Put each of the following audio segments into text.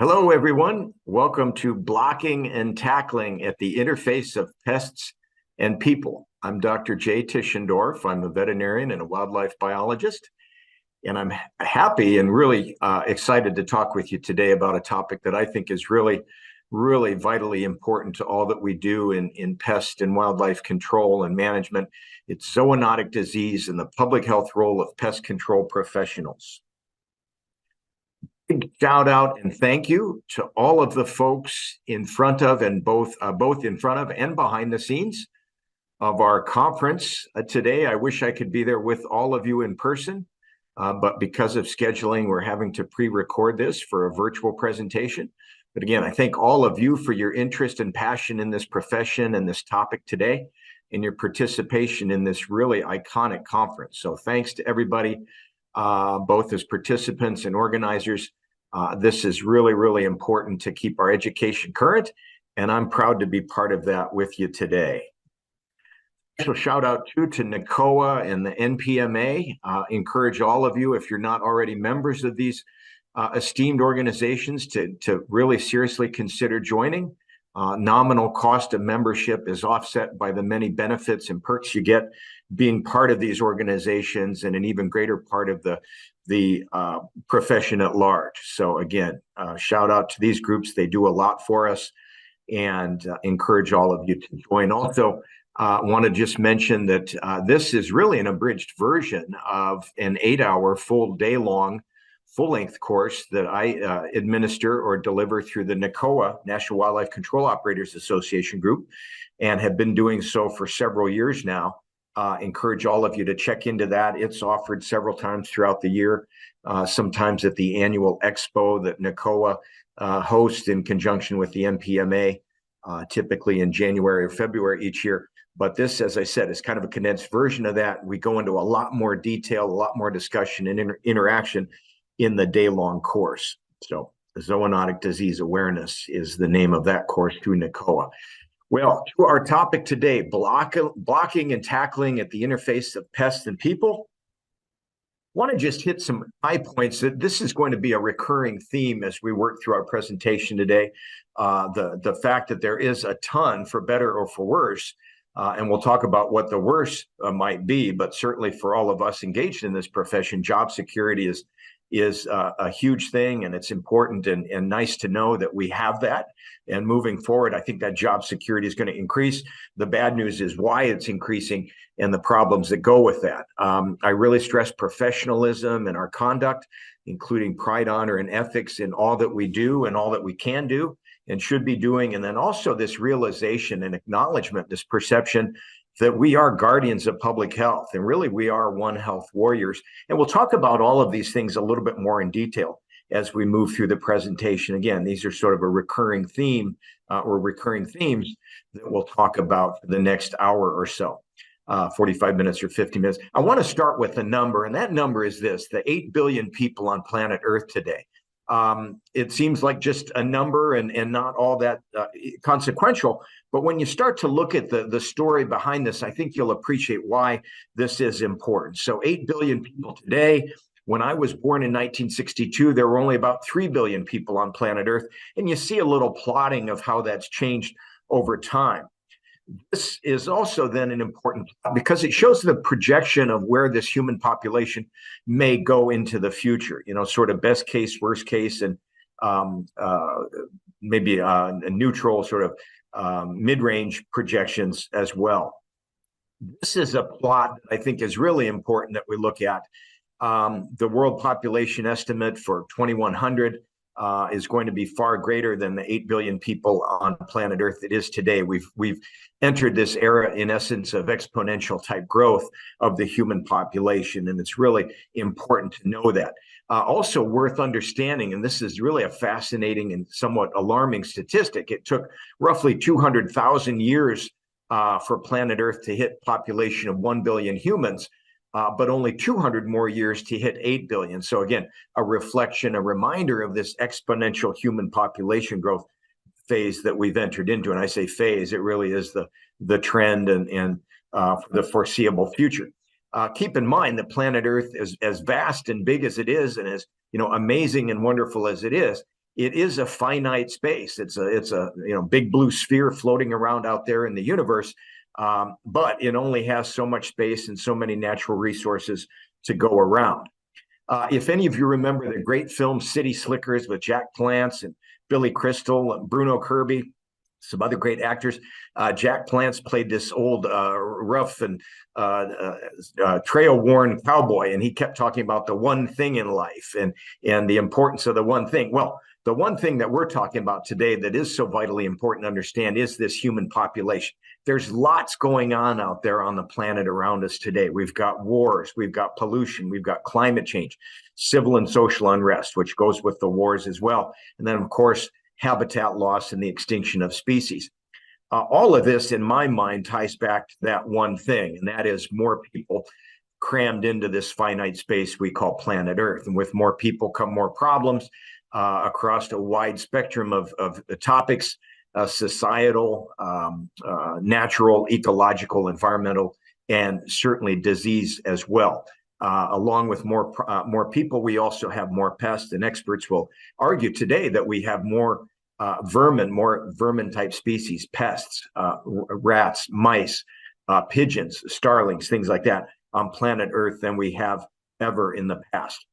Hello, everyone. Welcome to Blocking and Tackling at the Interface of Pests and People. I'm Dr. Jay Tischendorf. I'm a veterinarian and a wildlife biologist, and I'm happy and really excited to talk with you today about a topic that I think is really vitally important to all that we do in pest and wildlife control and management. It's zoonotic disease and the public health role of pest control professionals. Big shout out and thank you to all of the folks in front of and both in front of and behind the scenes of our conference today. I wish I could be there with all of you in person, but because of scheduling, we're having to pre-record this for a virtual presentation. But again, I thank all of you for your interest and passion in this profession and this topic today, and your participation in this really iconic conference. So thanks to everybody, both as participants and organizers. This is really important to keep our education current, and I'm proud to be part of that with you today. Special shout out to NACOA and the NPMA. Encourage all of you, if you're not already members of these esteemed organizations, to really seriously consider joining. Nominal cost of membership is offset by the many benefits and perks you get being part of these organizations, and an even greater part of the profession at large. So again, shout out to these groups. They do a lot for us, and encourage all of you to join. Also, want to just mention that this is really an abridged version of an 8-hour full day long full-length course that I administer or deliver through the NACOA, National Wildlife Control Operators Association group, and have been doing so for several years now. Encourage all of you to check into that. It's offered several times throughout the year, sometimes at the annual expo that NACOA hosts in conjunction with the NPMA, typically in January or February each year. But this, as I said, is kind of a condensed version of that. We go into a lot more detail, a lot more discussion and interaction in the day-long course. So zoonotic disease awareness is the name of that course through NACOA. Well, to our topic today, blocking and tackling at the interface of pests and people. I want to just hit some high points that this is going to be a recurring theme as we work through our presentation today. The fact that there is a ton, for better or for worse, and we'll talk about what the worst might be, but certainly for all of us engaged in this profession, job security is a huge thing, and it's important and nice to know that we have that. And moving forward, I think that job security is going to increase. The bad news is why it's increasing and the problems that go with that. I really stress professionalism in our conduct, including pride, honor, and ethics in all that we do and all that we can do and should be doing. And then also this realization and acknowledgement, this perception that we are guardians of public health, and really we are One Health warriors. And we'll talk about all of these things a little bit more in detail as we move through the presentation. Again, these are sort of a recurring theme or recurring themes that we'll talk about for the next hour or so, 45 minutes or 50 minutes. I want to start with a number, and that number is this: the 8 billion people on planet Earth today. It seems like just a number and not all that consequential. But when you start to look at the story behind this, I think you'll appreciate why this is important. So 8 billion people today. When I was born in 1962, there were only about 3 billion people on planet Earth. And you see a little plotting of how that's changed over time. This is also then an important because it shows the projection of where this human population may go into the future, sort of best case, worst case, and maybe a neutral sort of mid-range projections as well. This is a plot that I think is really important that we look at. The world population estimate for 2100 is going to be far greater than the 8 billion people on planet Earth it is today. We've entered this era, in essence, of exponential type growth of the human population, and it's really important to know that. Also worth understanding, and this is really a fascinating and somewhat alarming statistic, it took roughly 200,000 years for planet Earth to hit population of 1 billion humans, but only 200 more years to hit 8 billion. So again, a reflection, a reminder of this exponential human population growth phase that we've entered into. And I say phase, it really is the trend and for the foreseeable future. Keep in mind that planet Earth is as vast and big as it is, and as amazing and wonderful as it is, it is a finite space. It's a big blue sphere floating around out there in the universe, but it only has so much space and so many natural resources to go around. If any of you remember the great film City Slickers with Jack Palance and Billy Crystal and Bruno Kirby, some other great actors. Jack Palance played this old, rough and trail-worn cowboy, and he kept talking about the one thing in life and the importance of the one thing. Well, the one thing that we're talking about today that is so vitally important to understand is this human population. There's lots going on out there on the planet around us today. We've got wars, we've got pollution, we've got climate change, civil and social unrest, which goes with the wars as well. And then, of course, habitat loss and the extinction of species. All of this, in my mind, ties back to that one thing, and that is more people crammed into this finite space we call planet Earth. And with more people come more problems across a wide spectrum of topics, societal, natural, ecological, environmental, and certainly disease as well. Along with more people, we also have more pests, and experts will argue today that we have more vermin type species, pests, rats, mice, pigeons, starlings, things like that on planet Earth than we have ever in the past.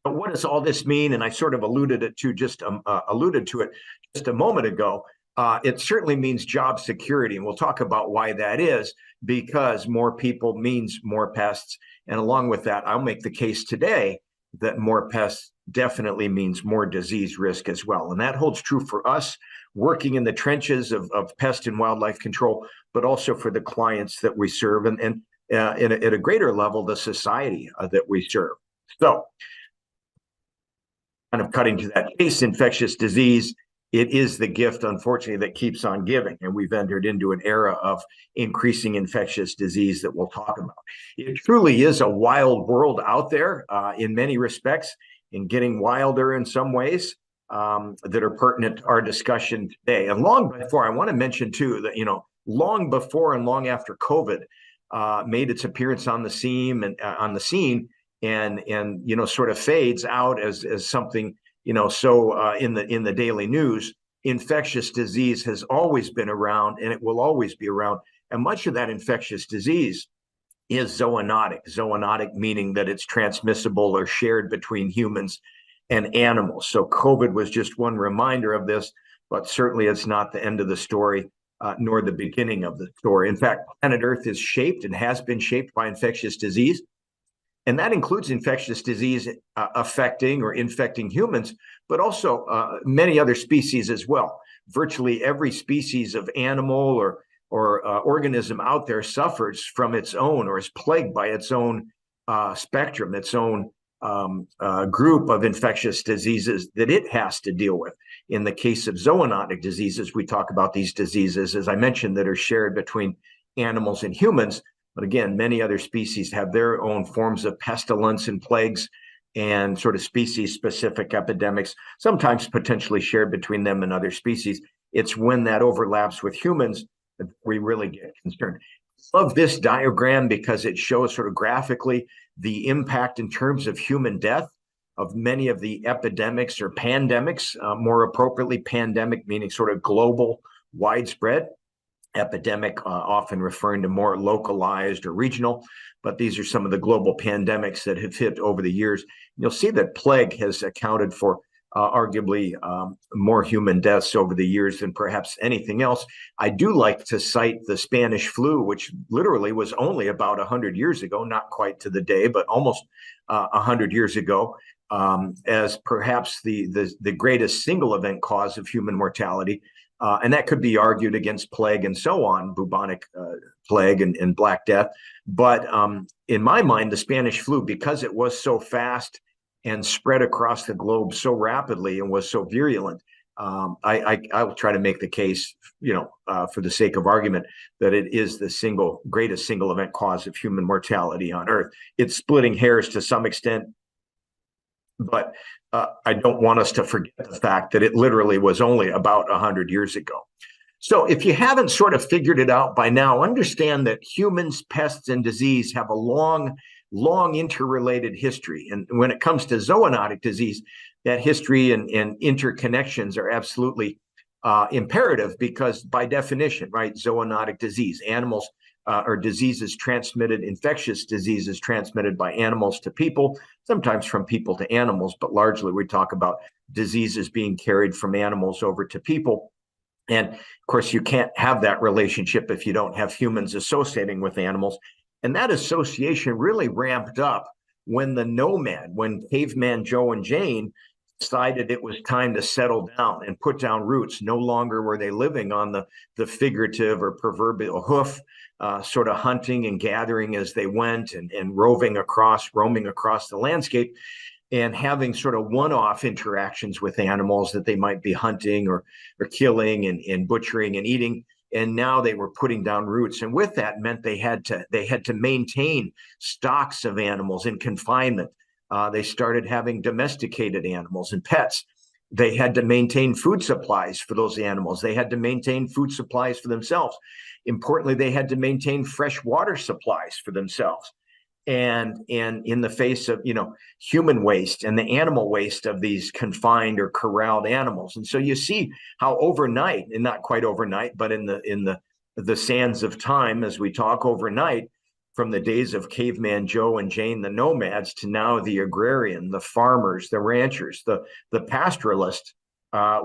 But what does all this mean? And I sort of alluded to it just a moment ago. It certainly means job security, and we'll talk about why that is, because more people means more pests. And along with that, I'll make the case today that more pests definitely means more disease risk as well. And that holds true for us working in the trenches of pest and wildlife control, but also for the clients that we serve and at a greater level, the society that we serve. So kind of cutting to that case, infectious disease, it is the gift, unfortunately, that keeps on giving. And we've entered into an era of increasing infectious disease that we'll talk about. It truly is a wild world out there in many respects, and getting wilder in some ways that are pertinent to our discussion today. And long before, I want to mention too that, long before and long after COVID made its appearance on the scene and sort of fades out as something, so in the daily news, infectious disease has always been around, and it will always be around. And much of that infectious disease is zoonotic. Zoonotic meaning that it's transmissible or shared between humans and animals. So COVID was just one reminder of this, but certainly it's not the end of the story, nor the beginning of the story. In fact, planet Earth is shaped and has been shaped by infectious disease. And that includes infectious disease affecting or infecting humans, but also many other species as well. Virtually every species of animal or organism out there suffers from its own or is plagued by its own spectrum, its own group of infectious diseases that it has to deal with. In the case of zoonotic diseases, we talk about these diseases, as I mentioned, that are shared between animals and humans. But again, many other species have their own forms of pestilence and plagues and sort of species-specific epidemics, sometimes potentially shared between them and other species. It's when that overlaps with humans that we really get concerned. I love this diagram because it shows sort of graphically the impact in terms of human death of many of the epidemics or pandemics, more appropriately, pandemic meaning sort of global, widespread. Epidemic, often referring to more localized or regional, but these are some of the global pandemics that have hit over the years. You'll see that plague has accounted for arguably more human deaths over the years than perhaps anything else. I do like to cite the Spanish flu, which literally was only about 100 years ago, not quite to the day, but almost 100 years ago, as perhaps the greatest single event cause of human mortality. And that could be argued against plague and so on, bubonic plague and Black Death. But in my mind, the Spanish flu, because it was so fast and spread across the globe so rapidly and was so virulent, I'll try to make the case, for the sake of argument, that it is the greatest single event cause of human mortality on Earth. It's splitting hairs to some extent, but I don't want us to forget the fact that it literally was only about 100 years ago. So if you haven't sort of figured it out by now, understand that humans, pests, and disease have a long long interrelated history. And when it comes to zoonotic disease, that history and interconnections are absolutely imperative, because by definition, right, zoonotic disease, animals or diseases transmitted, infectious diseases transmitted by animals to people, sometimes from people to animals, but largely we talk about diseases being carried from animals over to people. And of course, you can't have that relationship if you don't have humans associating with animals. And that association really ramped up when when Caveman Joe and Jane decided it was time to settle down and put down roots. No longer were they living on the figurative or proverbial hoof, sort of hunting and gathering as they went, and roaming across the landscape, and having sort of one-off interactions with animals that they might be hunting or killing and butchering and eating. And now they were putting down roots, and with that meant they had to maintain stocks of animals in confinement. They started having domesticated animals and pets. They had to maintain food supplies for those animals. They had to maintain food supplies for themselves. Importantly, they had to maintain fresh water supplies for themselves. And in the face of human waste and the animal waste of these confined or corralled animals. And so you see how overnight, and not quite overnight, but in the sands of time, as we talk overnight, from the days of Caveman Joe and Jane the nomads to now the agrarian, the farmers, the ranchers, the pastoralists,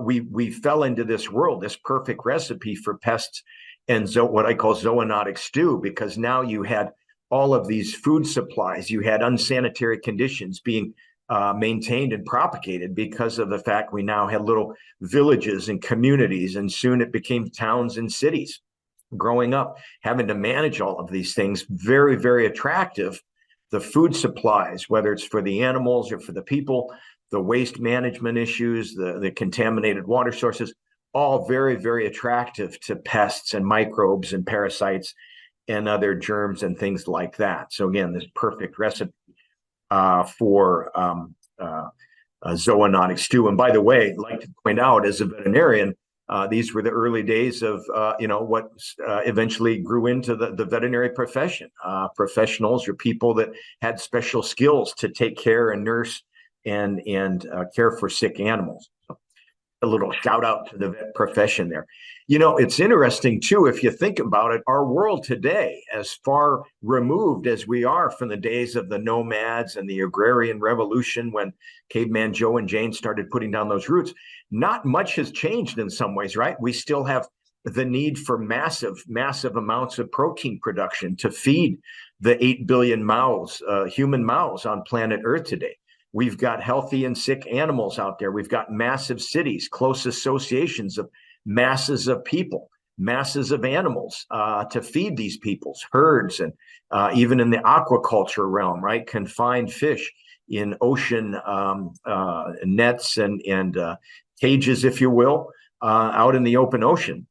we fell into this world, this perfect recipe for pests and what I call zoonotic stew, because now you had all of these food supplies, you had unsanitary conditions being maintained and propagated because of the fact we now had little villages and communities, and soon it became towns and cities. Growing up, having to manage all of these things, very, very attractive. The food supplies, whether it's for the animals or for the people, the waste management issues, the contaminated water sources, all very, very attractive to pests and microbes and parasites and other germs and things like that. So again, this perfect recipe for a zoonotic stew. And by the way, I'd like to point out, as a veterinarian, these were the early days of what eventually grew into the veterinary profession. Professionals or people that had special skills to take care and nurse and care for sick animals. So a little shout out to the vet profession there. It's interesting too, if you think about it, our world today, as far removed as we are from the days of the nomads and the agrarian revolution, when Caveman Joe and Jane started putting down those roots, not much has changed in some ways, right? We still have the need for massive amounts of protein production to feed the 8 billion mouths, human mouths on planet Earth today. We've got healthy and sick animals out there. We've got massive cities, close associations of masses of people, masses of animals to feed these peoples, herds, and even in the aquaculture realm, right? Confined fish in ocean nets and cages, if you will, out in the open ocean.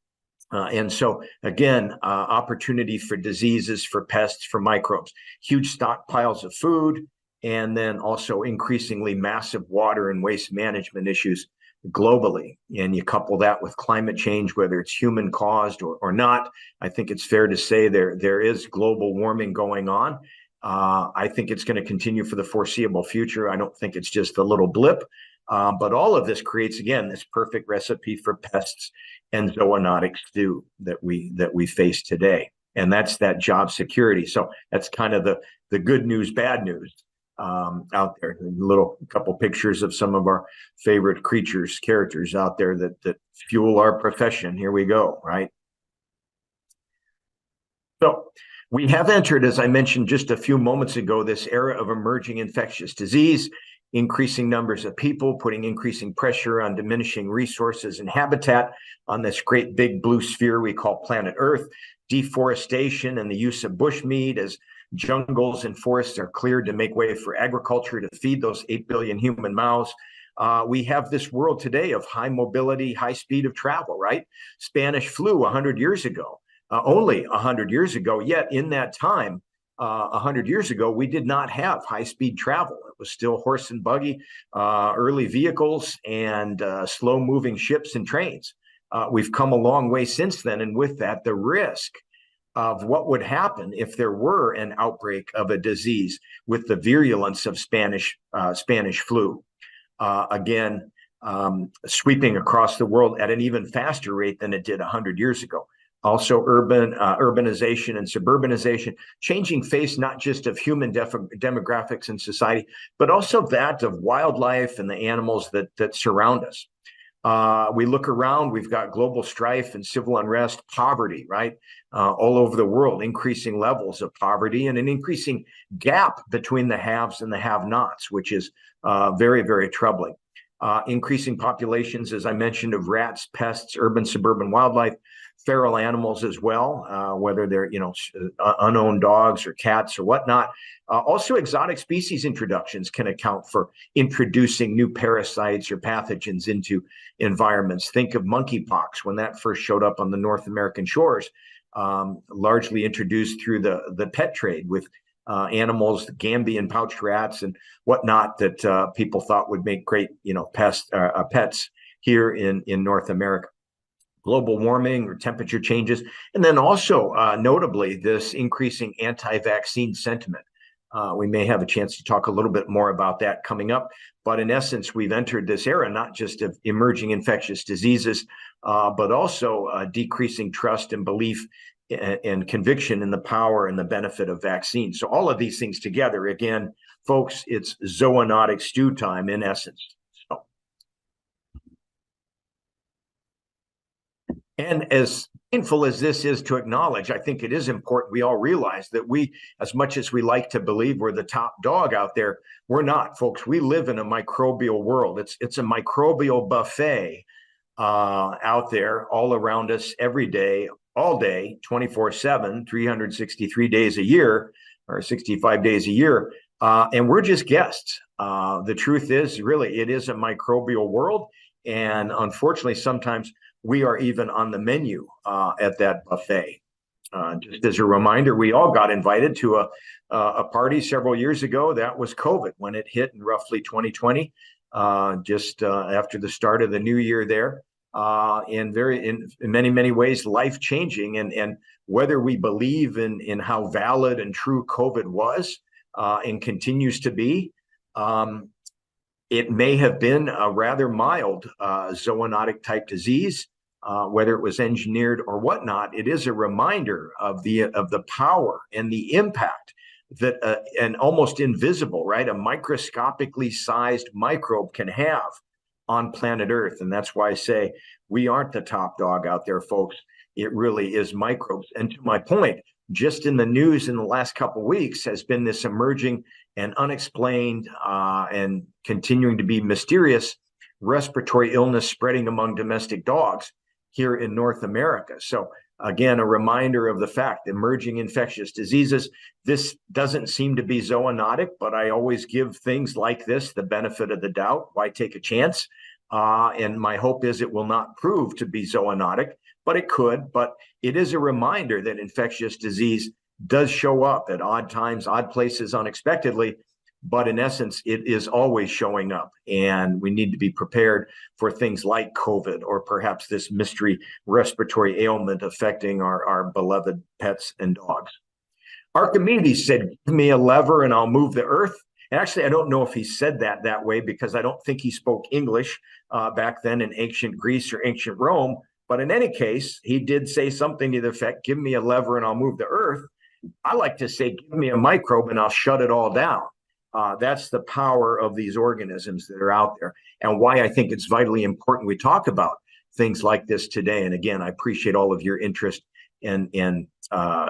And so, again, opportunity for diseases, for pests, for microbes, huge stockpiles of food, and then also increasingly massive water and waste management issues globally. And you couple that with climate change, whether it's human caused or not. I think it's fair to say there is global warming going on. I think it's going to continue for the foreseeable future. I don't think it's just a little blip. But all of this creates, again, this perfect recipe for pests and zoonotic stew that we face today. And that's that job security. So that's kind of the good news, bad news out there. A couple pictures of some of our favorite characters out there that fuel our profession. Here we go, right? So we have entered, as I mentioned just a few moments ago, this era of emerging infectious disease, increasing numbers of people, putting increasing pressure on diminishing resources and habitat on this great big blue sphere we call planet Earth, deforestation and the use of bushmeat as jungles and forests are cleared to make way for agriculture to feed those 8 billion human mouths. We have this world today of high mobility, high speed of travel, right? Spanish flu 100 years ago, only 100 years ago, yet in that time, 100 years ago, we did not have high-speed travel. It was still horse and buggy, early vehicles, and slow-moving ships and trains. We've come a long way since then, and with that, the risk of what would happen if there were an outbreak of a disease with the virulence of Spanish flu. Again, sweeping across the world at an even faster rate than it did 100 years ago. Also, urbanization and suburbanization, changing face not just of human demographics and society, but also that of wildlife and the animals that surround us. We look around, we've got global strife and civil unrest, poverty, right? All over the world, increasing levels of poverty and an increasing gap between the haves and the have-nots, which is very, very troubling. Increasing populations, as I mentioned, of rats, pests, urban, suburban wildlife, feral animals as well, whether they're, unowned dogs or cats or whatnot. Also, exotic species introductions can account for introducing new parasites or pathogens into environments. Think of monkeypox when that first showed up on the North American shores, largely introduced through the pet trade with animals, Gambian pouched rats and whatnot that people thought would make great, pets here in North America. Global warming or temperature changes, and then also notably this increasing anti-vaccine sentiment. We may have a chance to talk a little bit more about that coming up, but in essence, we've entered this era not just of emerging infectious diseases, but also decreasing trust and belief and conviction in the power and the benefit of vaccines. So all of these things together, again, folks, it's zoonotic stew time in essence. And as painful as this is to acknowledge, I think it is important we all realize that we, as much as we like to believe we're the top dog out there, we're not, folks. We live in a microbial world. It's a microbial buffet out there all around us every day, all day, 24/7, 363 days a year, or 65 days a year. And we're just guests. The truth is, really, it is a microbial world. And unfortunately, sometimes we are even on the menu at that buffet. Just as a reminder, we all got invited to a party several years ago. That was COVID when it hit in roughly 2020, just after the start of the new year there. In many ways, life changing. And whether we believe in how valid and true COVID was and continues to be, it may have been a rather mild zoonotic type disease. Whether it was engineered or whatnot, it is a reminder of the power and the impact that an almost invisible, right, a microscopically sized microbe can have on planet Earth. And that's why I say we aren't the top dog out there, folks. It really is microbes. And to my point, just in the news in the last couple of weeks has been this emerging and unexplained and continuing to be mysterious respiratory illness spreading among domestic dogs here in North America. So again, a reminder of the fact, emerging infectious diseases, this doesn't seem to be zoonotic, but I always give things like this the benefit of the doubt. Why take a chance? And my hope is it will not prove to be zoonotic, but it could. But it is a reminder that infectious disease does show up at odd times, odd places, unexpectedly. But in essence, it is always showing up, and we need to be prepared for things like COVID or perhaps this mystery respiratory ailment affecting our beloved pets and dogs. Archimedes said, "Give me a lever and I'll move the earth." And actually, I don't know if he said that way because I don't think he spoke English back then in ancient Greece or ancient Rome. But in any case, he did say something to the effect, "Give me a lever and I'll move the earth." I like to say, "Give me a microbe and I'll shut it all down." That's the power of these organisms that are out there, and why I think it's vitally important we talk about things like this today. And again, I appreciate all of your interest and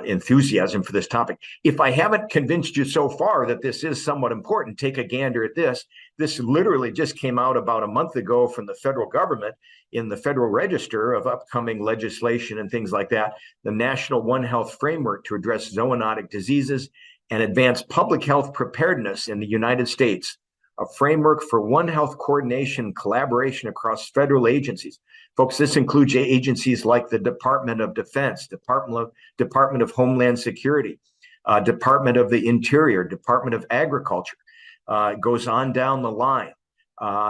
enthusiasm for this topic. If I haven't convinced you so far that this is somewhat important, take a gander at this. This literally just came out about a month ago from the federal government in the Federal Register of upcoming legislation and things like that, the National One Health Framework to address zoonotic diseases and advance public health preparedness in the United States, a framework for One Health coordination and collaboration across federal agencies. Folks, this includes agencies like the Department of Defense, Department of Homeland Security, Department of the Interior, Department of Agriculture. It goes on down the line,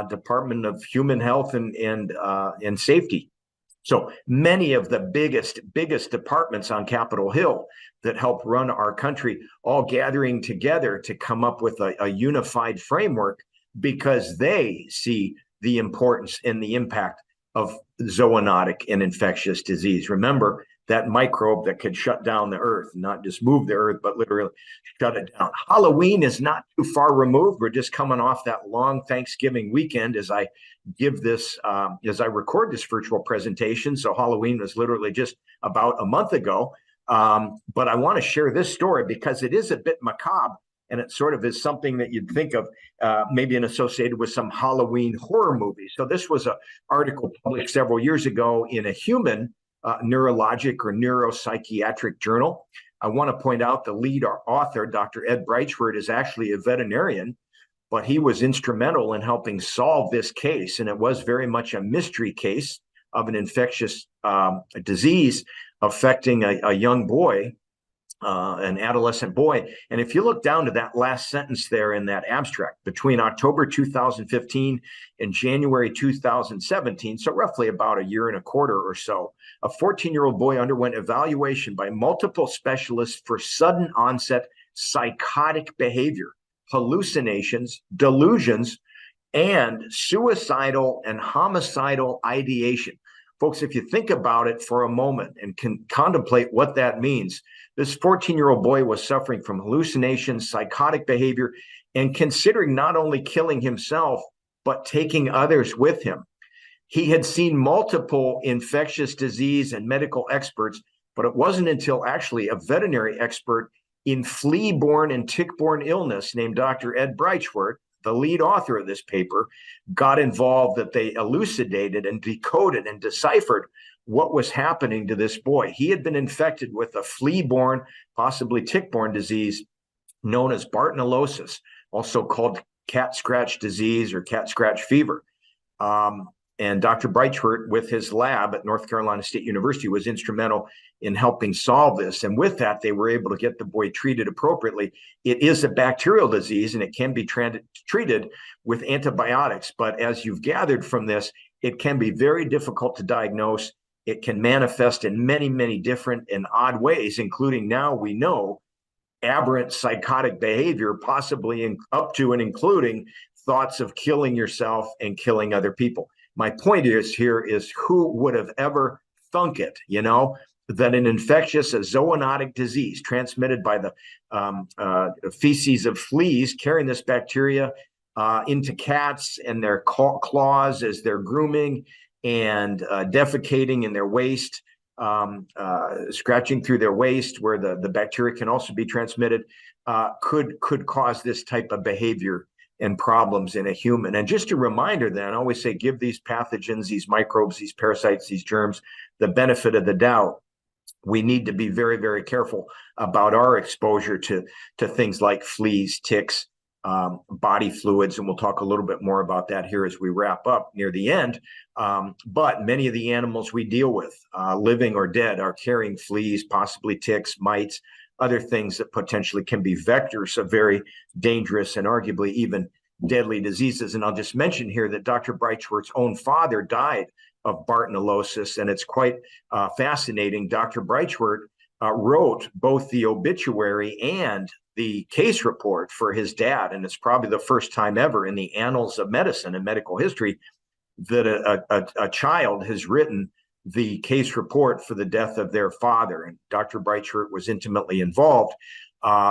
Department of Human Health and Safety, So many of the biggest departments on Capitol Hill that help run our country all gathering together to come up with a unified framework because they see the importance and the impact of zoonotic and infectious disease. Remember, that microbe that could shut down the earth, not just move the earth, but literally shut it down. Halloween is not too far removed. We're just coming off that long Thanksgiving weekend as I record this virtual presentation. So Halloween was literally just about a month ago. But I want to share this story because it is a bit macabre, and it sort of is something that you'd think of maybe associated with some Halloween horror movie. So this was an article published several years ago in a human neurologic or neuropsychiatric journal. I want to point out the lead author, Dr. Ed Breitschwert, is actually a veterinarian, but he was instrumental in helping solve this case. And it was very much a mystery case of an infectious disease affecting a young boy, an adolescent boy. And if you look down to that last sentence there in that abstract, between October 2015 and January 2017, so roughly about a year and a quarter or so, a 14-year-old boy underwent evaluation by multiple specialists for sudden onset psychotic behavior, hallucinations, delusions, and suicidal and homicidal ideation. Folks, if you think about it for a moment and can contemplate what that means, this 14-year-old boy was suffering from hallucinations, psychotic behavior, and considering not only killing himself, but taking others with him. He had seen multiple infectious disease and medical experts, but it wasn't until actually a veterinary expert in flea-borne and tick-borne illness named Dr. Ed Breitschwert, the lead author of this paper, got involved that they elucidated and decoded and deciphered what was happening to this boy. He had been infected with a flea-borne, possibly tick-borne disease known as Bartonellosis, also called cat scratch disease or cat scratch fever. And Dr. Breitschwert, with his lab at North Carolina State University, was instrumental in helping solve this. And with that, they were able to get the boy treated appropriately. It is a bacterial disease, and it can be treated with antibiotics. But as you've gathered from this, it can be very difficult to diagnose. It can manifest in many, many different and odd ways, including now we know aberrant psychotic behavior, possibly up to and including thoughts of killing yourself and killing other people. My point is who would have ever thunk it, that an infectious, a zoonotic disease transmitted by the feces of fleas carrying this bacteria into cats and their claws as they're grooming and defecating in their waste, scratching through their waste where the bacteria can also be transmitted, could cause this type of behavior and problems in a human. And just a reminder then, I always say, give these pathogens, these microbes, these parasites, these germs, the benefit of the doubt. We need to be very, very careful about our exposure to things like fleas, ticks, body fluids, and we'll talk a little bit more about that here as we wrap up near the end. But many of the animals we deal with, living or dead, are carrying fleas, possibly ticks, mites, other things that potentially can be vectors of very dangerous and arguably even deadly diseases. And I'll just mention here that Dr. Breitschwert's own father died of Bartonellosis, and it's quite fascinating. Dr. Breitschwert wrote both the obituary and the case report for his dad, and it's probably the first time ever in the annals of medicine and medical history that a child has written the case report for the death of their father. And Dr. Breitschwert was intimately involved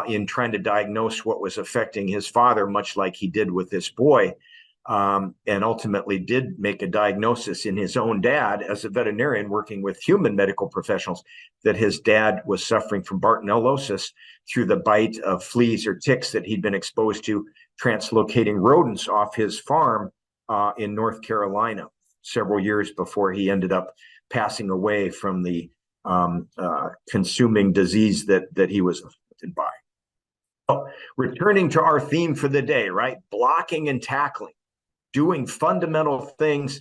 in trying to diagnose what was affecting his father, much like he did with this boy, and ultimately did make a diagnosis in his own dad as a veterinarian working with human medical professionals that his dad was suffering from Bartonellosis through the bite of fleas or ticks that he'd been exposed to translocating rodents off his farm in North Carolina several years before he ended up passing away from the consuming disease that he was affected by. So, returning to our theme for the day, right? Blocking and tackling, doing fundamental things,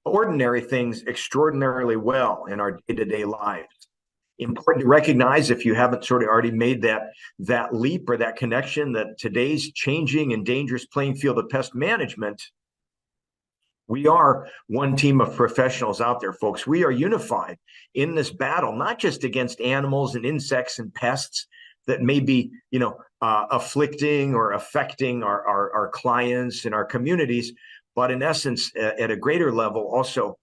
ordinary things extraordinarily well in our day-to-day lives. Important to recognize, if you haven't sort of already made that leap or that connection, that today's changing and dangerous playing field of pest management We are one team of professionals out there, folks. We are unified in this battle, not just against animals and insects and pests that may be, afflicting or affecting our clients and our communities, but in essence, at a greater level, also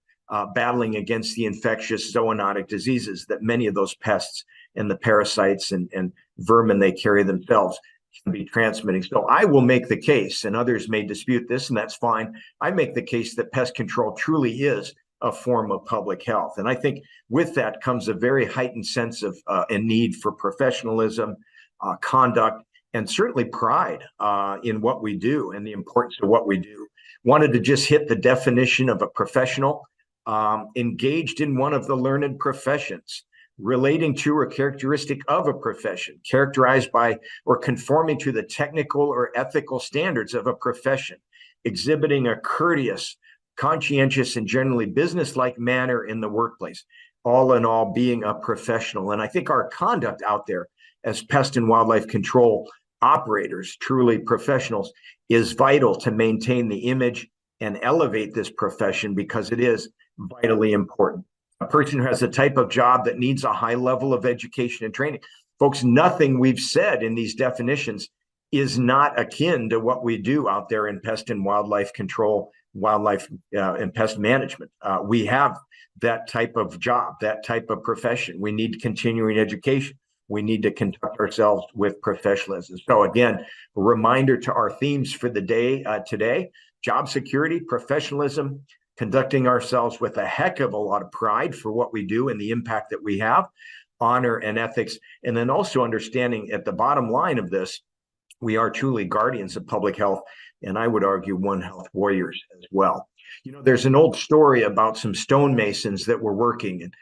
battling against the infectious zoonotic diseases that many of those pests and the parasites and vermin they carry themselves can be transmitting. So I will make the case, and others may dispute this, and that's fine. I make the case that pest control truly is a form of public health. And I think with that comes a very heightened sense of a need for professionalism, conduct, and certainly pride in what we do and the importance of what we do. Wanted to just hit the definition of a professional engaged in one of the learned professions, relating to or characteristic of a profession, characterized by or conforming to the technical or ethical standards of a profession, exhibiting a courteous, conscientious, and generally business-like manner in the workplace, all in all being a professional. And I think our conduct out there as pest and wildlife control operators, truly professionals, is vital to maintain the image and elevate this profession because it is vitally important. A person who has a type of job that needs a high level of education and training. Folks, nothing we've said in these definitions is not akin to what we do out there in pest and wildlife control, wildlife and pest management. We have that type of job, that type of profession. We need continuing education. We need to conduct ourselves with professionalism. So again, a reminder to our themes for the day today: job security, professionalism, conducting ourselves with a heck of a lot of pride for what we do and the impact that we have, honor and ethics, and then also understanding at the bottom line of this, we are truly guardians of public health, and I would argue One Health warriors as well. There's an old story about some stonemasons that were working, and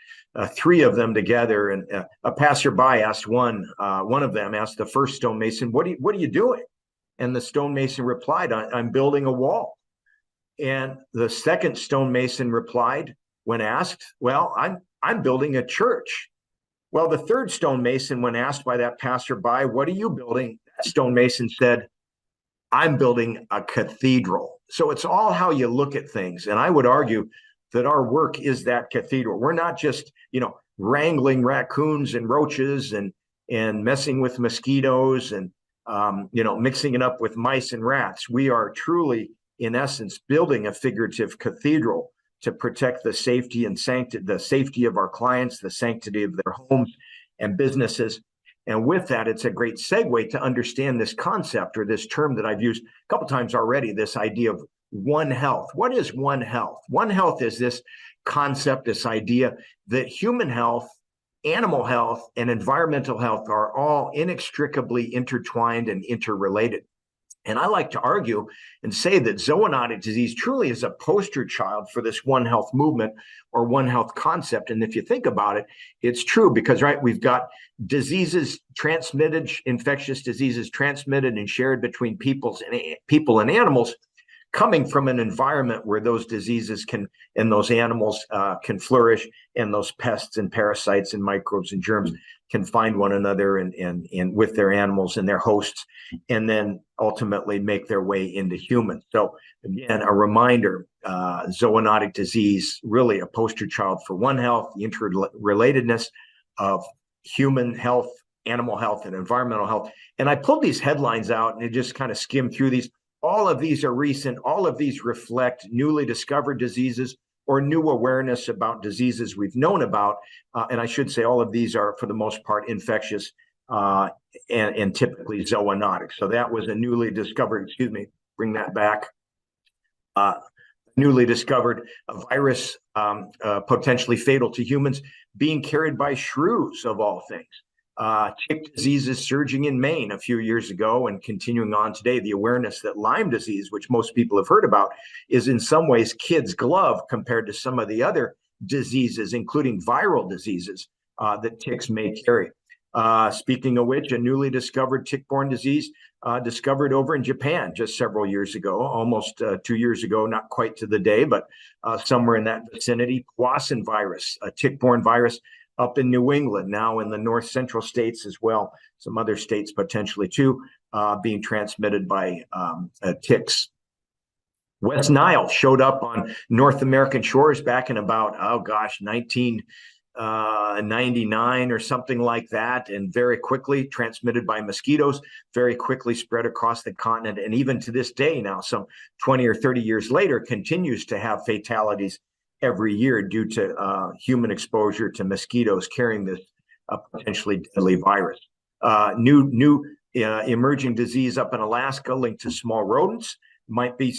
three of them together, and a passerby asked one of them asked the first stonemason, what are you doing? And the stonemason replied, I'm building a wall. And the second stonemason replied when asked, well, I'm building a church. Well, the third stonemason, when asked by that passerby, what are you building? That stonemason said, I'm building a cathedral. So it's all how you look at things. And I would argue that our work is that cathedral. We're not just, wrangling raccoons and roaches and messing with mosquitoes and, mixing it up with mice and rats. We are truly, in essence, building a figurative cathedral to protect the safety and the safety of our clients, the sanctity of their homes and businesses. And with that, it's a great segue to understand this concept, or this term that I've used a couple times already, this idea of One Health. What is One Health? One Health is this concept, this idea that human health, animal health, and environmental health are all inextricably intertwined and interrelated. And I like to argue and say that zoonotic disease truly is a poster child for this One Health movement or One Health concept. And if you think about it, it's true because, right, we've got diseases transmitted, infectious diseases transmitted and shared between people and animals, coming from an environment where those diseases and those animals can flourish, and those pests and parasites and microbes and germs can find one another and with their animals and their hosts, and then ultimately make their way into humans. So again, a reminder, zoonotic disease, really a poster child for One Health, the interrelatedness of human health, animal health, and environmental health. And I pulled these headlines out and just kind of skimmed through these. All of these are recent. All of these reflect newly discovered diseases or new awareness about diseases we've known about. And I should say all of these are, for the most part, infectious and typically zoonotic. So that was a newly discovered, bring that back. Newly discovered virus, potentially fatal to humans, being carried by shrews, of all things. Tick diseases surging in Maine a few years ago and continuing on today. The awareness that Lyme disease, which most people have heard about, is in some ways kid's glove compared to some of the other diseases, including viral diseases that ticks may carry. Speaking of which, a newly discovered tick-borne disease discovered over in Japan just several years ago, almost 2 years ago, not quite to the day, but somewhere in that vicinity. Powassan virus, a tick-borne virus up in New England, now in the north central states as well, some other states potentially too, being transmitted by ticks. West Nile showed up on North American shores back in about, 1999 or something like that, and very quickly transmitted by mosquitoes, very quickly spread across the continent. And even to this day now, some 20 or 30 years later, continues to have fatalities every year due to human exposure to mosquitoes carrying this potentially deadly virus. New emerging disease up in Alaska linked to small rodents might be,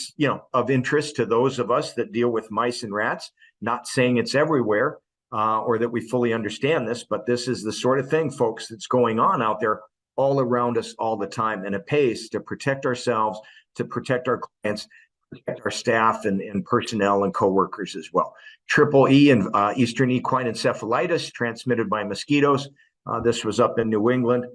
of interest to those of us that deal with mice and rats. Not saying it's everywhere or that we fully understand this, but this is the sort of thing, folks, that's going on out there all around us all the time. And it pays to protect ourselves, to protect our clients, protect our staff and personnel and coworkers as well. Triple E and Eastern equine encephalitis transmitted by mosquitoes. This was up in New England.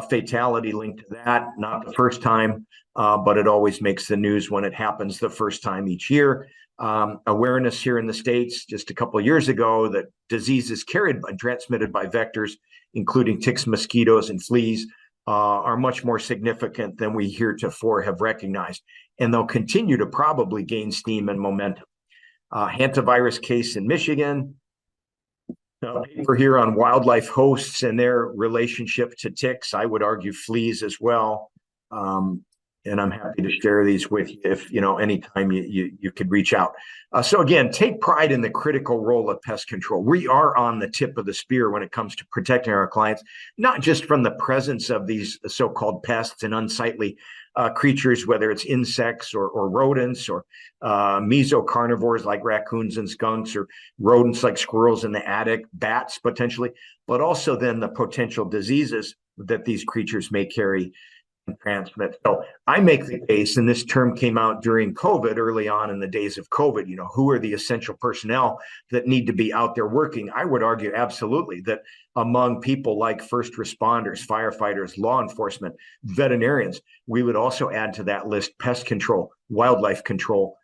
Fatality linked to that. Not the first time, but it always makes the news when it happens the first time each year. Awareness here in the States just a couple of years ago that diseases carried and transmitted by vectors, including ticks, mosquitoes, and fleas, are much more significant than we heretofore have recognized. And they'll continue to probably gain steam and momentum. Hantavirus case in Michigan. Paper here on wildlife hosts and their relationship to ticks. I would argue fleas as well. And I'm happy to share these with you if, anytime you could reach out. So again, take pride in the critical role of pest control. We are on the tip of the spear when it comes to protecting our clients, not just from the presence of these so-called pests and unsightly creatures, whether it's insects or rodents or mesocarnivores like raccoons and skunks, or rodents like squirrels in the attic, bats potentially, but also then the potential diseases that these creatures may carry and transmit. So I make the case, and this term came out during COVID, early on in the days of COVID, who are the essential personnel that need to be out there working? I would argue absolutely that among people like first responders, firefighters, law enforcement, veterinarians, we would also add to that list pest control, wildlife control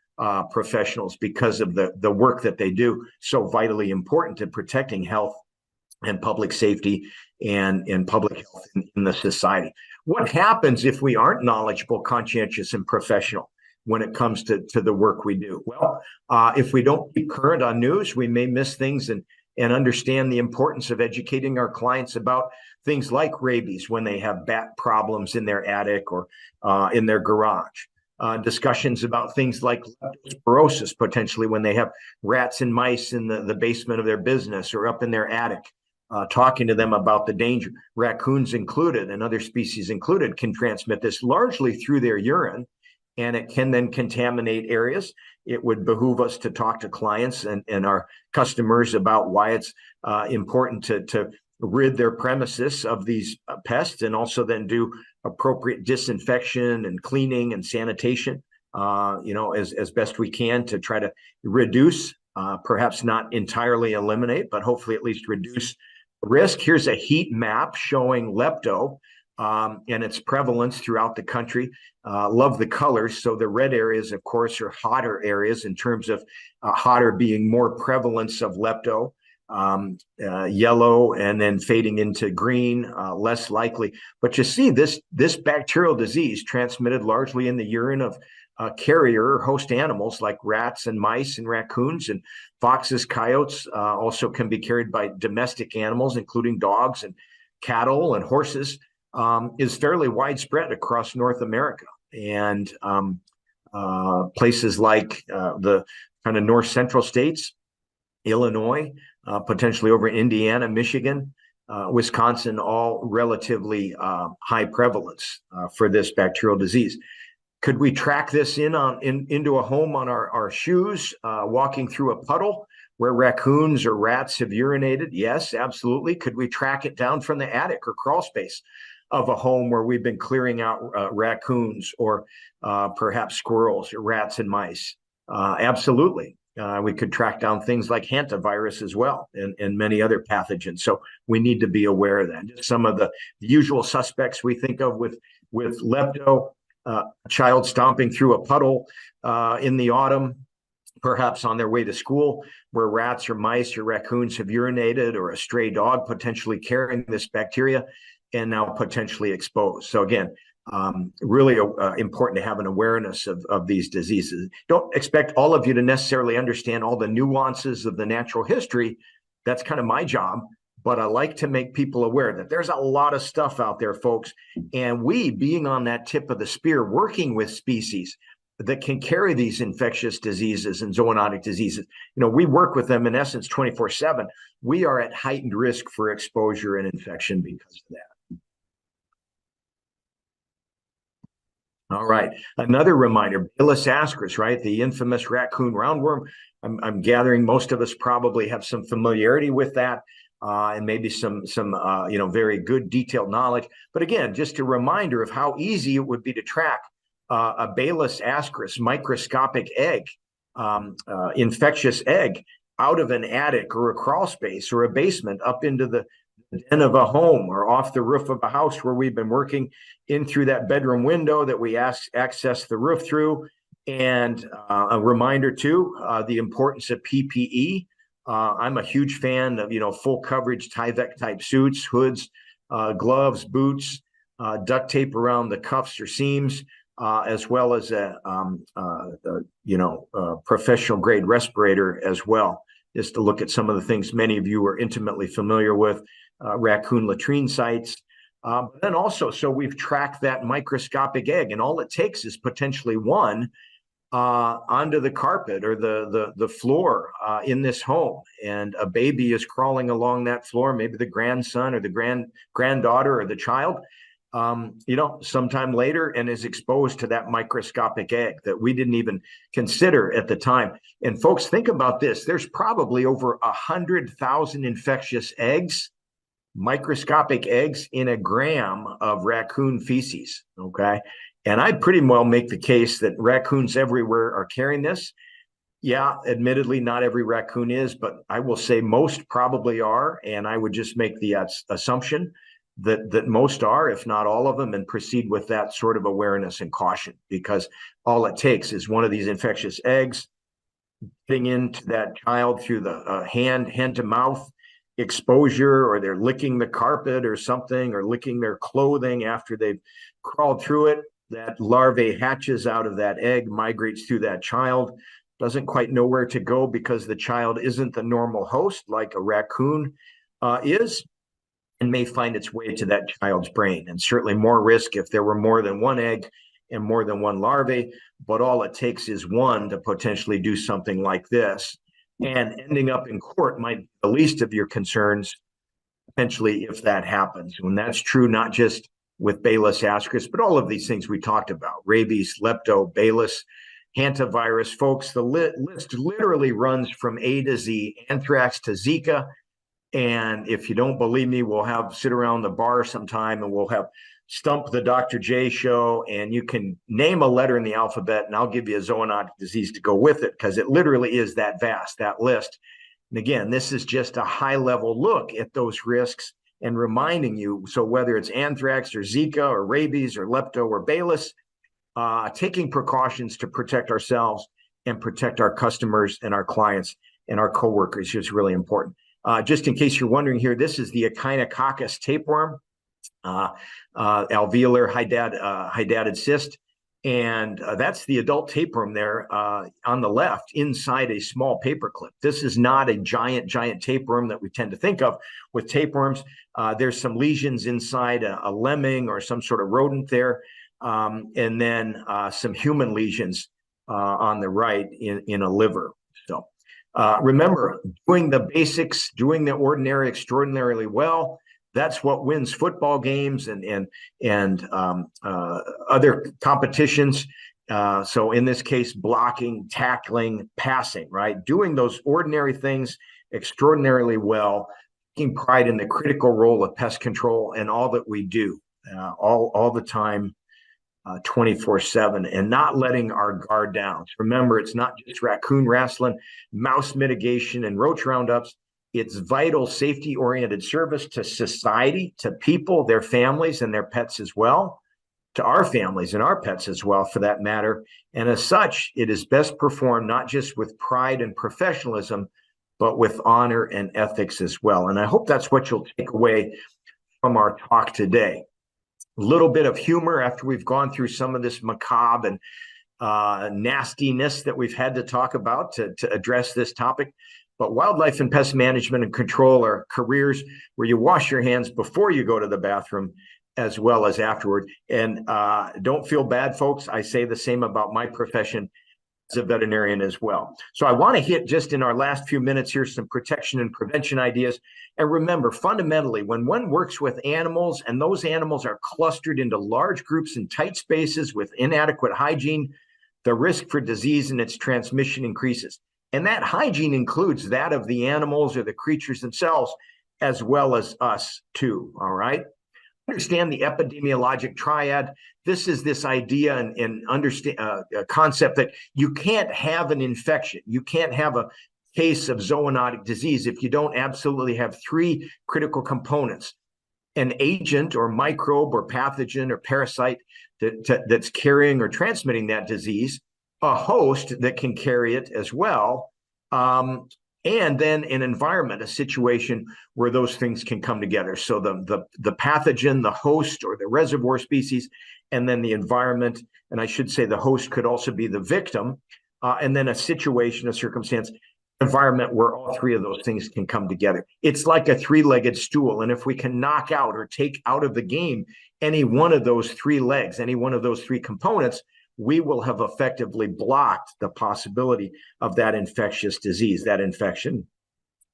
professionals, because of the work that they do, so vitally important to protecting health and public safety and public health in the society. What happens if we aren't knowledgeable, conscientious, and professional when it comes to the work we do? Well, if we don't keep current on news, we may miss things and understand the importance of educating our clients about things like rabies when they have bat problems in their attic or in their garage. Discussions about things like leptospirosis, potentially when they have rats and mice in the basement of their business or up in their attic. Talking to them about the danger. Raccoons included and other species included can transmit this largely through their urine, and it can then contaminate areas. It would behoove us to talk to clients and our customers about why it's important to rid their premises of these pests, and also then do appropriate disinfection and cleaning and sanitation, as best we can to try to reduce, perhaps not entirely eliminate, but hopefully at least reduce risk. Here's a heat map showing lepto and its prevalence throughout the country. Love the colors. So the red areas, of course, are hotter areas in terms of hotter being more prevalence of lepto. Yellow and then fading into green, less likely. But you see this bacterial disease transmitted largely in the urine of carrier or host animals like rats and mice and raccoons and foxes, coyotes, also can be carried by domestic animals, including dogs and cattle and horses, is fairly widespread across North America. And places like the kind of north central states, Illinois, potentially over Indiana, Michigan, Wisconsin, all relatively high prevalence for this bacterial disease. Could we track this into a home on our shoes, walking through a puddle where raccoons or rats have urinated? Yes, absolutely. Could we track it down from the attic or crawl space of a home where we've been clearing out raccoons or perhaps squirrels or rats and mice? Absolutely. We could track down things like hantavirus as well, and many other pathogens. So we need to be aware of that. Just some of the usual suspects we think of with lepto. A child stomping through a puddle in the autumn, perhaps on their way to school, where rats or mice or raccoons have urinated, or a stray dog potentially carrying this bacteria and now potentially exposed. So again, really important to have an awareness of these diseases. Don't expect all of you to necessarily understand all the nuances of the natural history. That's kind of my job, but I like to make people aware that there's a lot of stuff out there, folks. And we, being on that tip of the spear, working with species that can carry these infectious diseases and zoonotic diseases, we work with them in essence 24/7. We are at heightened risk for exposure and infection because of that. All right. Another reminder, Balis ascaris, right? The infamous raccoon roundworm. I'm gathering most of us probably have some familiarity with that, and maybe some very good detailed knowledge. But again, just a reminder of how easy it would be to track a Balis ascaris microscopic egg, infectious egg, out of an attic or a crawl space or a basement up into the den of a home or off the roof of a house where we've been working, in through that bedroom window that we access the roof through. And a reminder too, the importance of PPE. I'm a huge fan of, full coverage Tyvek type suits, hoods, gloves, boots, duct tape around the cuffs or seams, as well as a professional grade respirator as well, just to look at some of the things many of you are intimately familiar with. Raccoon latrine sites. But then also, so we've tracked that microscopic egg, and all it takes is potentially one onto the carpet or the floor in this home, and a baby is crawling along that floor, maybe the grandson or the granddaughter or the child, sometime later, and is exposed to that microscopic egg that we didn't even consider at the time. And folks, think about this. There's probably over 100,000 infectious eggs, microscopic eggs, in a gram of raccoon feces, okay? And I pretty well make the case that raccoons everywhere are carrying this. Yeah, admittedly, not every raccoon is, but I will say most probably are, and I would just make the assumption that most are, if not all of them, and proceed with that sort of awareness and caution, because all it takes is one of these infectious eggs getting into that child through the hand to mouth exposure, or they're licking the carpet or something, or licking their clothing after they've crawled through it. That larvae hatches out of that egg, migrates through that child, doesn't quite know where to go because the child isn't the normal host like a raccoon is, and may find its way to that child's brain. And certainly more risk if there were more than one egg and more than one larvae, but all it takes is one to potentially do something like this. And ending up in court might be the least of your concerns, potentially, if that happens. And that's true not just with Balis ascaris, but all of these things we talked about: rabies, lepto, Balis, hantavirus. Folks, the list literally runs from A to Z, anthrax to Zika. And if you don't believe me, we'll sit around the bar sometime and we'll have Stump the Dr. J show, and you can name a letter in the alphabet and I'll give you a zoonotic disease to go with it, because it literally is that vast, that list. And again, this is just a high level look at those risks and reminding you, so whether it's anthrax or Zika or rabies or lepto or Balis, taking precautions to protect ourselves and protect our customers and our clients and our coworkers is really important. Just in case you're wondering here, this is the Echinococcus tapeworm, alveolar hydatid cyst. And that's the adult tapeworm there on the left inside a small paperclip. This is not a giant tapeworm that we tend to think of with tapeworms. There's some lesions inside a lemming or some sort of rodent there, and then some human lesions on the right in a liver. So remember, doing the basics, doing the ordinary extraordinarily well, that's what wins football games and other competitions. So in this case, blocking, tackling, passing, right? Doing those ordinary things extraordinarily well, taking pride in the critical role of pest control and all that we do, all the time, 24/7, and not letting our guard down. Remember, it's not just raccoon wrestling, mouse mitigation, and roach roundups. It's vital safety-oriented service to society, to people, their families, and their pets as well, to our families and our pets as well, for that matter. And as such, it is best performed not just with pride and professionalism, but with honor and ethics as well. And I hope that's what you'll take away from our talk today. little bit of humor after we've gone through some of this macabre and nastiness that we've had to talk about to address this topic. But wildlife and pest management and control are careers where you wash your hands before you go to the bathroom as well as afterward. And don't feel bad, folks. I say the same about my profession as a veterinarian as well. So I want to hit just in our last few minutes here some protection and prevention ideas. And remember, fundamentally, when one works with animals and those animals are clustered into large groups in tight spaces with inadequate hygiene, the risk for disease and its transmission increases. And that hygiene includes that of the animals or the creatures themselves, as well as us too, all right? Understand the epidemiologic triad. This is this idea and understand a concept that you can't have an infection. You can't have a case of zoonotic disease if you don't absolutely have three critical components: an agent or microbe or pathogen or parasite that's carrying or transmitting that disease, a host that can carry it as well, and then an environment, a situation where those things can come together. So the pathogen, the host or the reservoir species, and then the environment, and I should say the host could also be the victim, and then a situation, a circumstance, environment where all three of those things can come together. It's like a three-legged stool, and if we can knock out or take out of the game any one of those three legs, any one of those three components, we will have effectively blocked the possibility of that infectious disease, that infection,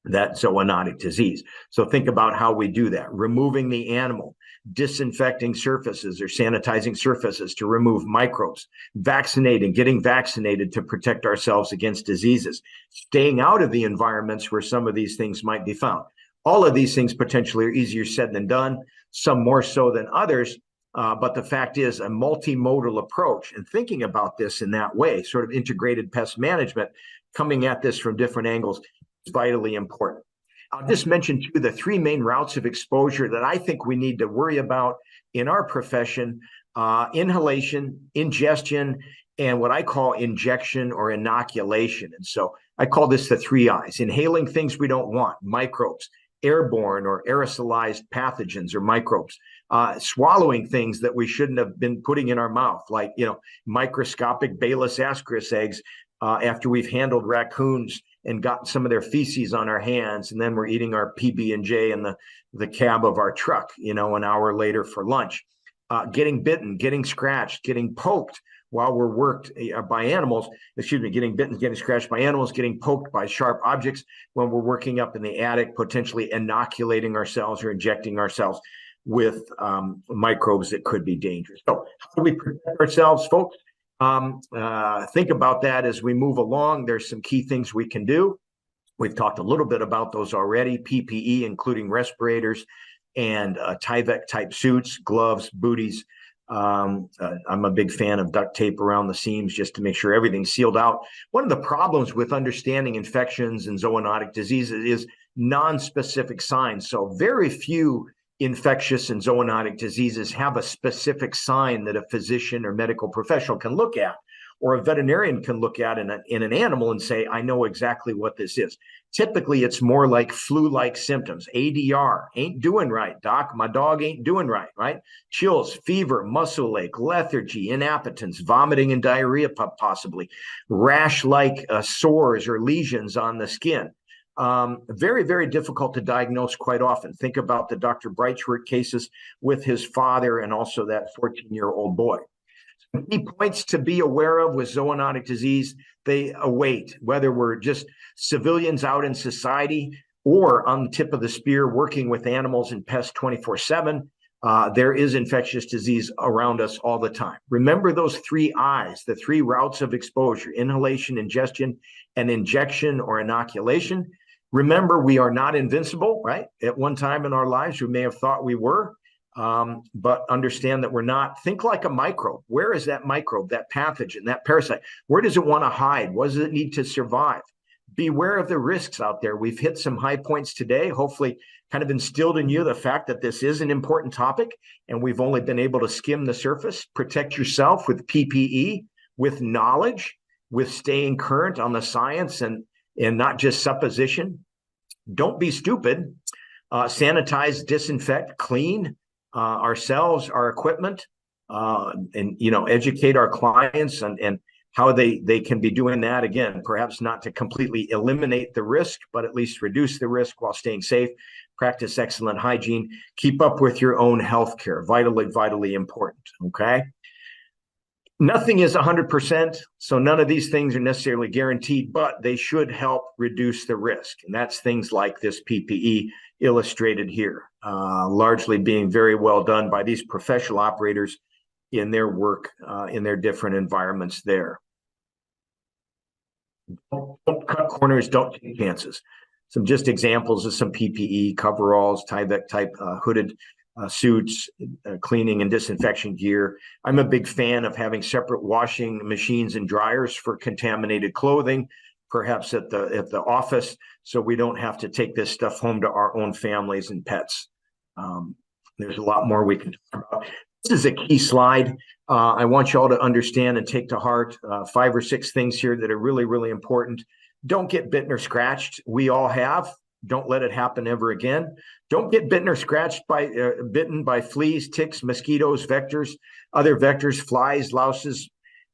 that zoonotic disease. So think about how we do that: removing the animal, disinfecting surfaces or sanitizing surfaces to remove microbes, vaccinating, getting vaccinated to protect ourselves against diseases, staying out of the environments where some of these things might be found. All of these things potentially are easier said than done, some more so than others. But the fact is, a multimodal approach and thinking about this in that way, sort of integrated pest management, coming at this from different angles, is vitally important. I'll just mention too the three main routes of exposure that I think we need to worry about in our profession: inhalation, ingestion, and what I call injection or inoculation. And so I call this the three I's: inhaling things we don't want, microbes; airborne or aerosolized pathogens or microbes; swallowing things that we shouldn't have been putting in our mouth, like, microscopic Bayless ascaris eggs after we've handled raccoons and gotten some of their feces on our hands, and then we're eating our PB&J in the cab of our truck, an hour later for lunch. Getting bitten, getting scratched, getting poked while we're worked by animals, getting bitten, getting scratched by animals, getting poked by sharp objects when we're working up in the attic, potentially inoculating ourselves or injecting ourselves with microbes that could be dangerous. So how do we protect ourselves, folks? Think about that as we move along. There's some key things we can do. We've talked a little bit about those already: PPE, including respirators and Tyvek type suits, gloves, booties. I'm a big fan of duct tape around the seams just to make sure everything's sealed out. One of the problems with understanding infections and zoonotic diseases is non-specific signs. So very few infectious and zoonotic diseases have a specific sign that a physician or medical professional can look at, or a veterinarian can look at in an animal and say, I know exactly what this is. Typically, it's more like flu-like symptoms. ADR, ain't doing right, doc. My dog ain't doing right, right? Chills, fever, muscle ache, lethargy, inappetence, vomiting and diarrhea possibly, rash-like sores or lesions on the skin. Very, very difficult to diagnose quite often. Think about the Dr. Breitschwert cases with his father and also that 14-year-old boy. Key points to be aware of with zoonotic disease: they await, whether we're just civilians out in society or on the tip of the spear working with animals and pests 24/7. There is infectious disease around us all the time. Remember those three I's, the three routes of exposure: inhalation, ingestion, and injection or inoculation. Remember, we are not invincible, right? At one time in our lives, we may have thought we were. But understand that we're not. Think like a microbe. Where is that microbe, that pathogen, that parasite? Where does it want to hide? What does it need to survive? Beware of the risks out there. We've hit some high points today, hopefully kind of instilled in you the fact that this is an important topic, and we've only been able to skim the surface. Protect yourself with PPE, with knowledge, with staying current on the science and not just supposition. Don't be stupid. Sanitize, disinfect, clean. ourselves, our equipment, and educate our clients and how they can be doing that. Again, perhaps not to completely eliminate the risk, but at least reduce the risk while staying safe. Practice excellent hygiene. Keep up with your own health care. Vitally important. Okay. Nothing is 100%, so none of these things are necessarily guaranteed, but they should help reduce the risk. And that's things like this PPE illustrated here, largely being very well done by these professional operators in their work, in their different environments there. Don't cut corners, don't take chances. Some just examples of some PPE, coveralls, Tyvek type hooded suits, cleaning and disinfection gear. I'm a big fan of having separate washing machines and dryers for contaminated clothing, perhaps at the office, so we don't have to take this stuff home to our own families and pets. There's a lot more we can talk about. This is a key slide. I want you all to understand and take to heart 5 or 6 things here that are really, really important. Don't get bitten or scratched. We all have. Don't let it happen ever again. Don't get bitten or scratched by bitten by fleas, ticks, mosquitoes, vectors, other vectors, flies, louses,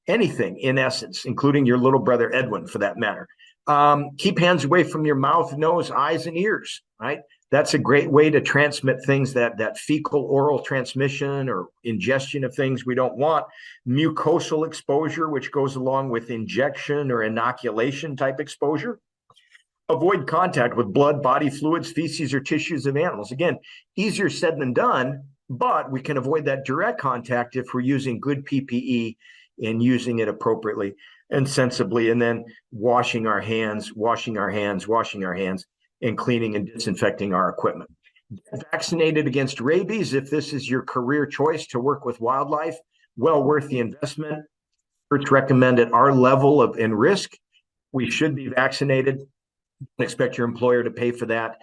anything in essence, including your little brother Edwin for that matter. Keep hands away from your mouth, nose, eyes, and ears, right? That's a great way to transmit things that fecal oral transmission or ingestion of things we don't want. Mucosal exposure, which goes along with injection or inoculation type exposure. Avoid contact with blood, body fluids, feces, or tissues of animals. Again, easier said than done, but we can avoid that direct contact if we're using good PPE and using it appropriately and sensibly, and then washing our hands, and cleaning and disinfecting our equipment. Vaccinated against rabies, if this is your career choice to work with wildlife, well worth the investment. Experts recommend at our level of in risk, we should be vaccinated. Don't expect your employer to pay for that.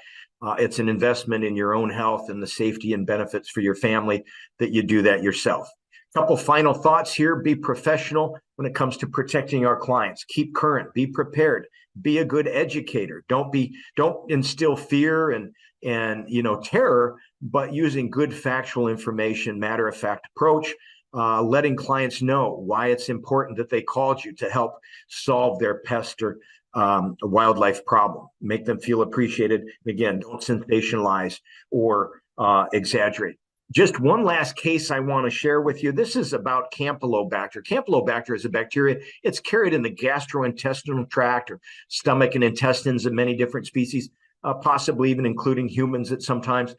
It's an investment in your own health and the safety and benefits for your family that you do that yourself. Couple final thoughts here. Be professional when it comes to protecting our clients. Keep current, be prepared, be a good educator. Don't instill fear and terror, but using good factual information, matter of fact approach, letting clients know why it's important that they called you to help solve their pest or wildlife problem. Make them feel appreciated. Again, don't sensationalize or exaggerate. Just one last case I want to share with you. This is about Campylobacter. Campylobacter is a bacteria. It's carried in the gastrointestinal tract or stomach and intestines of many different species, possibly even including humans at sometimes.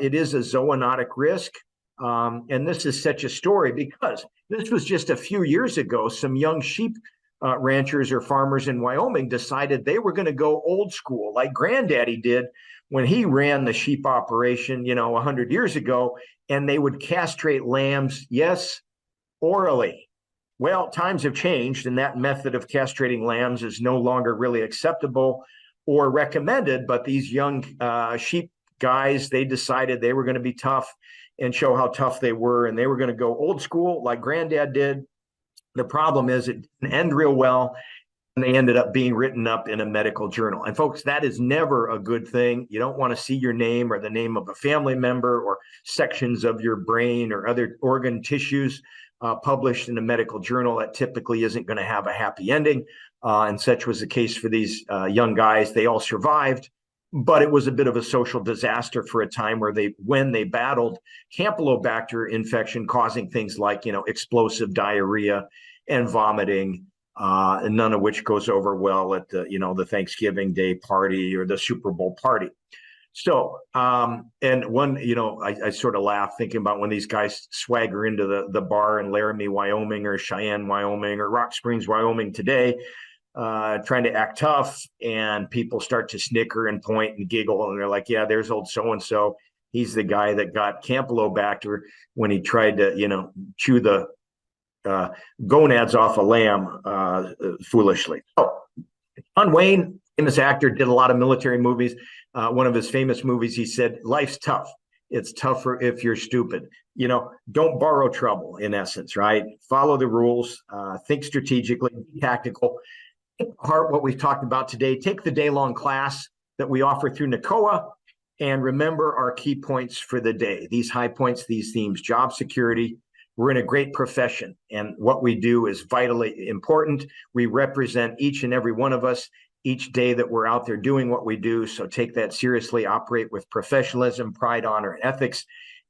It is a zoonotic risk. And this is such a story because this was just a few years ago. Some young sheep ranchers or farmers in Wyoming decided they were going to go old school like Granddaddy did when he ran the sheep operation, 100 years ago, and they would castrate lambs, yes, orally. Well, times have changed, and that method of castrating lambs is no longer really acceptable or recommended, but these young sheep guys, they decided they were going to be tough and show how tough they were, and they were going to go old school like Granddad did. The problem is it didn't end real well, and they ended up being written up in a medical journal. And folks, that is never a good thing. You don't want to see your name or the name of a family member or sections of your brain or other organ tissues published in a medical journal. That typically isn't going to have a happy ending. And such was the case for these young guys. They all survived, but it was a bit of a social disaster for a time when they battled Campylobacter infection, causing things like, explosive diarrhea and vomiting, and none of which goes over well at the Thanksgiving Day party or the Super Bowl party. So, and one, I sort of laugh thinking about when these guys swagger into the bar in Laramie, Wyoming, or Cheyenne, Wyoming, or Rock Springs, Wyoming today, trying to act tough, and people start to snicker and point and giggle, and they're like, yeah, there's old so-and-so. He's the guy that got Campylobacter when he tried to, chew the gonads off a lamb foolishly. Oh, John Wayne, famous actor, did a lot of military movies. One of his famous movies, he said, life's tough. It's tougher if you're stupid. Don't borrow trouble, in essence, right? Follow the rules, think strategically, be tactical. Take to heart what we've talked about today. Take the day-long class that we offer through NACOA. And remember our key points for the day. These high points, these themes: job security. We're in a great profession, and what we do is vitally important. We represent each and every one of us each day that we're out there doing what we do. So take that seriously, operate with professionalism, pride, honor, and ethics,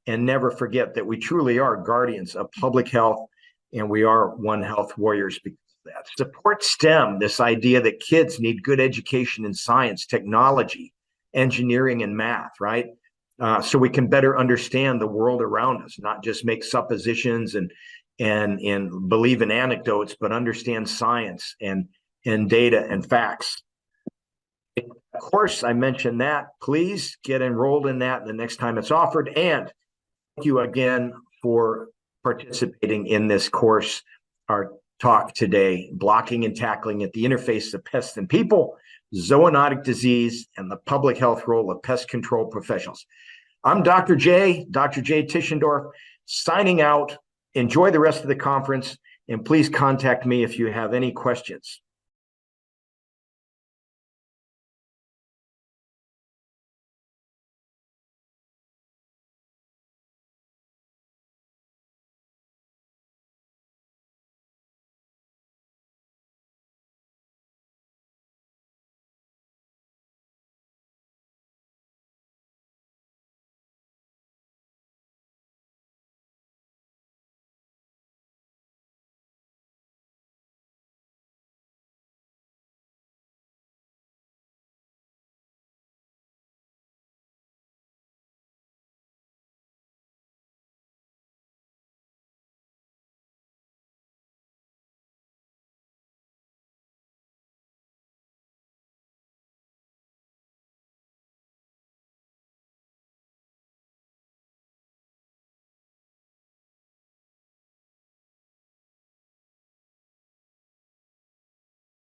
and never forget that we truly are guardians of public health, and we are One Health warriors because of that. Support STEM, this idea that kids need good education in science, technology, engineering, and math, right? So we can better understand the world around us, not just make suppositions and believe in anecdotes, but understand science and data and facts. Of course, I mentioned that. Please get enrolled in that the next time it's offered. And thank you again for participating in this course, our talk today: blocking and tackling at the interface of pests and people, zoonotic disease, and the public health role of pest control professionals. I'm Dr. J Tischendorf, signing out. Enjoy the rest of the conference, and please contact me if you have any questions.